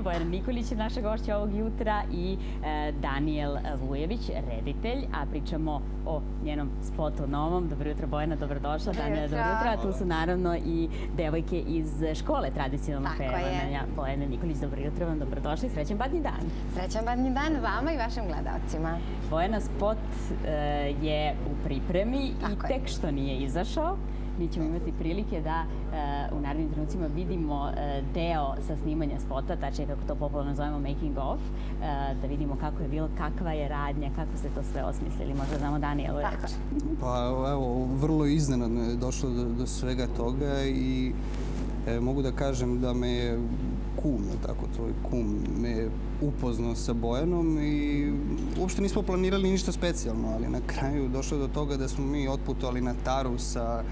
Bojana Nikolić je naša gošća ovog jutra i Danijel Vujević, reditelj, a pričamo o njenom spotu novom. Dobro jutro Bojana, dobrodošla. Danijela, dobro jutro. A tu su naravno i devojke iz škole tradicionalnog pevanja. Bojana Nikolić, dobro jutro vam, dobrodošli. Srećan badnji dan. Srećan badnji dan vama i vašim gledalcima. Bojana, spot je u pripremi i tek što nije izašao. Mi ćemo imati prilike da u narednim trenucima vidimo deo sa snimanja spota, tačnije kako to popularno zovemo making of, da vidimo kako je bilo, kakva je radnja, kako ste to sve osmislili. Možda znamo Danijelu. Pa evo, vrlo iznenadno je došlo do svega toga i mogu da kažem da me je kum, tako tvoj kum, me je upoznao sa Bojanom i uopšte nismo planirali ništa specijalno, ali na kraju došlo do toga da smo mi otputovali na Taru sa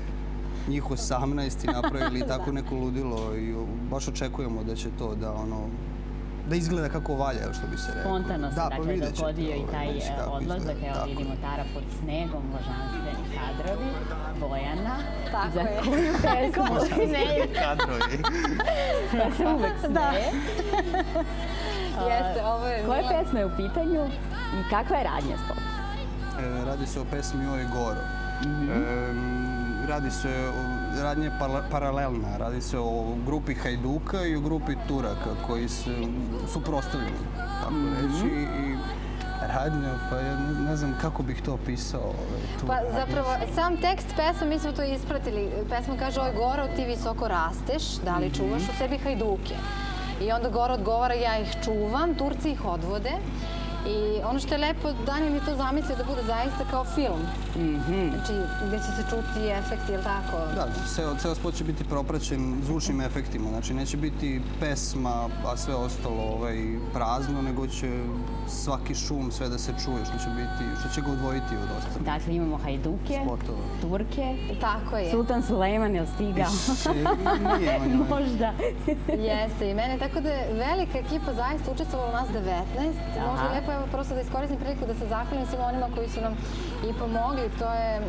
njih 18 i napravili tako neko ludilo i baš očekujemo da će to da izgleda kako valja, što bi se rekao. Spontano se dakle dogodio i taj odlazak. Evo vidimo Tara pod snegom, božanstveni kadrovi, Bojana. Tako je. Za koju pesmu smeju. Kadrovi. Ja se uvek smeje. Jeste, ovo je... Koja pesma je u pitanju i kakva je radnja spot? Radi se o pesmi Oj Goro. Radi se o radnje paralelna, radi se o grupi Hajduka i o grupi Turaka koji su suprotstavljeni, tako reći. I radnja, pa ja ne znam kako bih to opisao. Pa zapravo, sam tekst pesme, mi smo to ispratili. Pesma kaže, oj Goro, ti visoko rasteš, da li čuvaš u sebi hajduke? I onda Goro odgovara, ja ih čuvam, Turci ih odvode. I ono što je lepo, Danijel je to zamislio da bude zaista kao film. Znači, gde će se čuti efekti, ili tako? Da, ceo spot će biti propraćen zvučnim efektima. Znači, neće biti pesma, a sve ostalo prazno, nego će svaki šum, sve da se čuje, što će ga odvojiti od ostalih. Dakle, imamo Hajduke, Turke. Tako je. Sultan Sulejman je stigao? Nije on. Možda. Jeste i mene, tako da je velika ekipa zaista učestvovala nas 19. Možda lepo je prosto da iskoristim priliku da se zahvalim svima onima koji su nam i pomogli. To je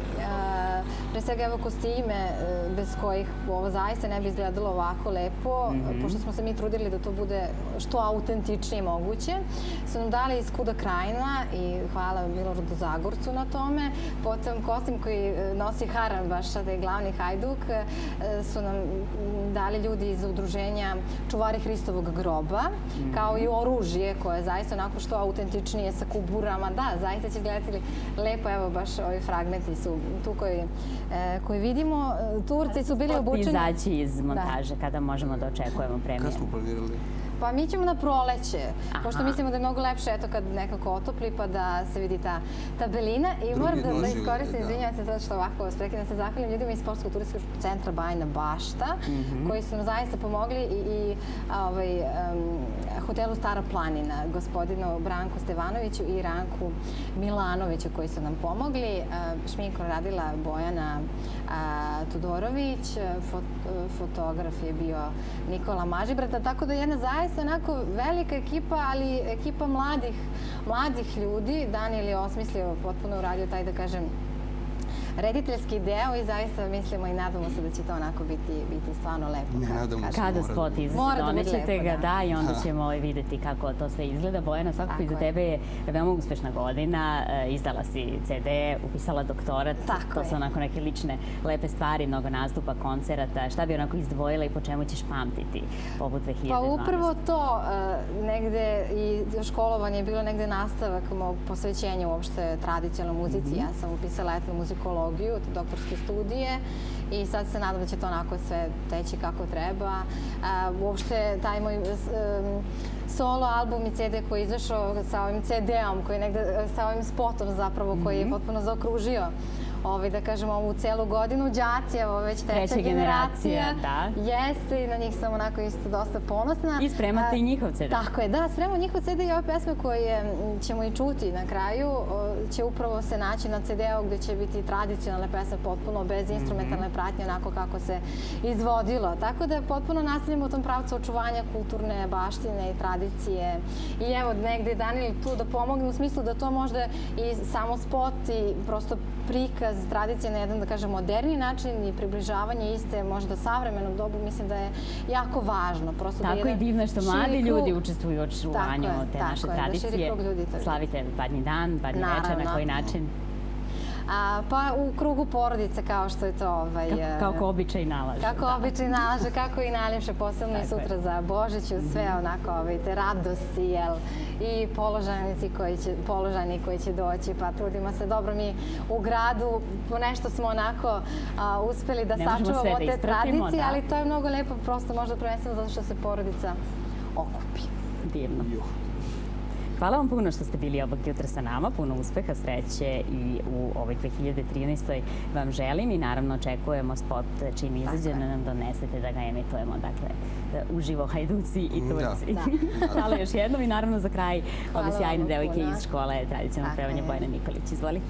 pre svega evo kostime bez kojih ovo zaista ne bi izgledalo ovako lepo, pošto smo se mi trudili da to bude što autentičnije moguće. Su nam dali iz Kuda Krajina i hvala Miloradu Zagorcu na tome. Potom kostim koji nosi Haran, baš sada je glavni hajduk, su nam dali ljudi iz udruženja Čuvari Hristovog groba, kao i oružje koje je zaista onako što autentičnije sa kuburama. Da, zaista će gledati lepo, evo baš ovi fragmenti su tu koji vidimo. Turci su bili obučeni... Izaći iz montaže, kada možemo da očekujemo premijer? Kada smo planirali? Pa mi ćemo na proleće, pošto mislimo da je mnogo lepše eto kad nekako otopli pa da se vidi ta belina. I moram da iskoristim, izvinjavam se sad što ovako vas prekidam, se zahvalim ljudima iz Sportsko-turističkog centra Bajina Bašta, koji su nam zaista pomogli i hotelu Stara planina, gospodinu Branku Stevanoviću i Ranku Milanoviću koji su nam pomogli. Šminku radila Bojana Tudorović, fotograf je bio Nikola Mažibrata, tako da jedna zaista onako velika ekipa, ali ekipa mladih ljudi. Danijel je osmislio, potpuno uradio taj, da kažem, rediteljski deo i zaista mislimo i nadamo se da će to onako biti stvarno lepo. Kada spot izaći, donećete ga, da, i onda ćemo videti kako to sve izgleda. Bojana, svakako iza tebe je veoma uspešna godina, izdala si CD, upisala doktorat, to su onako neke lične lepe stvari, mnogo nastupa, koncerata. Šta bi onako izdvojila i po čemu ćeš pamtiti poput 2012? Pa upravo to, negde i školovanje je bilo negde nastavak mog posvećenja uopšte tradicionalnoj muzici. Ja sam upisala etno muzikologiju, doktorske studije i sad se nadam da će to onako sve teći kako treba. Uopšte taj moj solo album i CD koji je izašao sa ovim CD-om, sa ovim spotom zapravo koji je potpuno zaokružio da kažemo ovu celu godinu. Đaci, evo već treća generacija. Jeste i na njih sam onako isto dosta ponosna. I spremate i njihov CD. Tako je, da, spremamo njihov CD i ove pesme koje ćemo i čuti na kraju će upravo se naći na CD-u gde će biti tradicionalne pesme potpuno bez instrumentalne pratnje, onako kako se izvodilo. Tako da potpuno nastavljamo u tom pravcu očuvanja kulturne baštine i tradicije. I evo, negde je Danijel tu da pomogne u smislu da to možda i samo spot i prosto prikaz prikaz tradicije na jedan, da kažem, moderni način i približavanje iste možda savremenom dobu, mislim da je jako važno. Tako i divno što mladi ljudi učestvuju u očuvanju te naše tradicije. Slavite Badnji dan, Badnji večer, na koji način? Pa u krugu porodice, kao što je to... Kako običaj nalaže. Kako običaj nalaže, kako i najljepše, posebno i sutra za Božić, sve onako te radosti, i položajni koji će doći, pa trudimo se. Dobro, mi u gradu nešto smo onako uspeli da sačuvamo te tradicije, ali to je mnogo lepo, prosto možda prvenstveno zato što se porodica okupi. Divno. Hvala vam puno što ste bili ovog jutra sa nama. Puno uspeha, sreće i u ovoj 2013. vam želim i naravno očekujemo spot čim izađe da nam donesete da ga emitujemo. Dakle, uživo Hajduci i Turci. Hvala još jednom i naravno za kraj ove sjajne devojke iz škole tradicionalnog pevanja Bojana Nikolić. Izvolite.